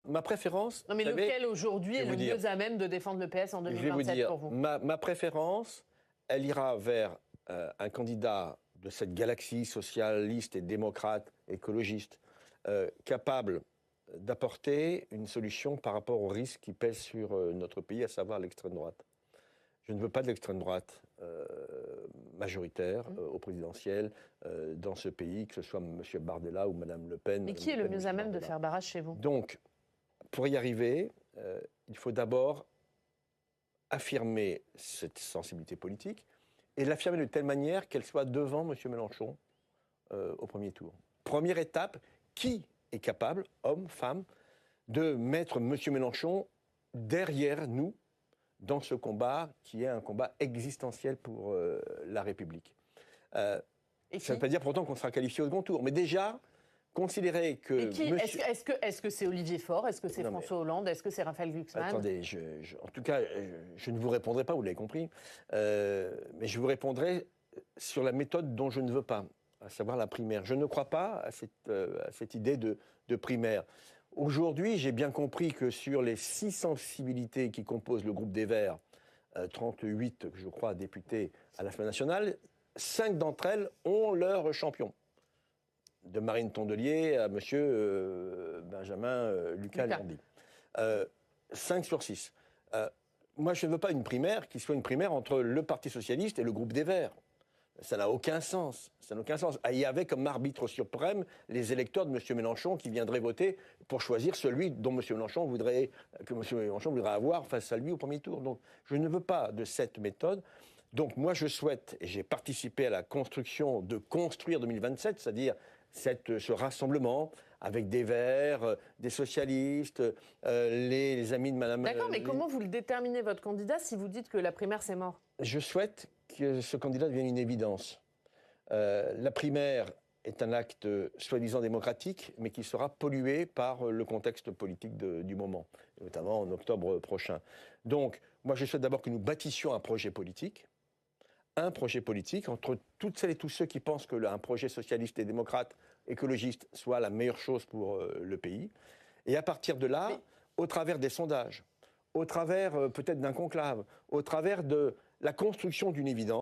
ma préférence... Non, mais lequel aujourd'hui est le mieux à même de défendre le PS en 2027 pour vous? Ma préférence, elle ira vers un candidat de cette galaxie socialiste et démocrate, écologiste, capable d'apporter une solution par rapport aux risques qui pèsent sur notre pays, à savoir l'extrême droite. Je ne veux pas de l'extrême droite majoritaire au présidentiel dans ce pays, que ce soit M. Bardella ou Mme Le Pen. Mais qui est le mieux à même de faire barrage chez vous? Donc, pour y arriver, il faut d'abord affirmer cette sensibilité politique et l'affirmer de telle manière qu'elle soit devant M. Mélenchon au premier tour. Première étape, qui est capable, homme, femme, de mettre M. Mélenchon derrière nous dans ce combat qui est un combat existentiel pour la République. Ça ne veut pas dire pourtant qu'on sera qualifié au second tour, mais déjà, considérer que... Et qui, est-ce que c'est Olivier Faure? Est-ce que c'est François Hollande? Est-ce que c'est Raphaël Glucksmann? Attendez, en tout cas, je ne vous répondrai pas, vous l'avez compris, mais je vous répondrai sur la méthode dont je ne veux pas, à savoir la primaire. Je ne crois pas à cette idée de primaire. Aujourd'hui, j'ai bien compris que sur les 6 sensibilités qui composent le groupe des Verts, 38, je crois, députés à l'Assemblée nationale, 5 d'entre elles ont leur champion. De Marine Tondelier à M. Benjamin Lucas-Landi. 5 sur 6. Moi, je ne veux pas une primaire qui soit une primaire entre le Parti socialiste et le groupe des Verts. Ça n'a aucun sens. Ça n'a aucun sens. Il y avait comme arbitre suprême les électeurs de M. Mélenchon qui viendraient voter pour choisir celui dont M. Mélenchon voudrait avoir face à lui au premier tour. Donc, je ne veux pas de cette méthode. Donc, moi, je souhaite, et j'ai participé à la construction de Construire 2027, c'est-à-dire ce rassemblement avec des Verts, des socialistes, les amis de Mme... D'accord, mais comment vous le déterminez, votre candidat, si vous dites que la primaire, c'est mort? Je souhaite que ce candidat devienne une évidence. La primaire est un acte soi-disant démocratique, mais qui sera pollué par le contexte politique du moment, notamment en octobre prochain. Donc, moi, je souhaite d'abord que nous bâtissions un projet politique entre toutes celles et tous ceux qui pensent qu'un projet socialiste et démocrate, écologiste, soit la meilleure chose pour le pays. Et à partir de là, au travers des sondages, au travers peut-être d'un conclave, au travers de la construction d'une évidence,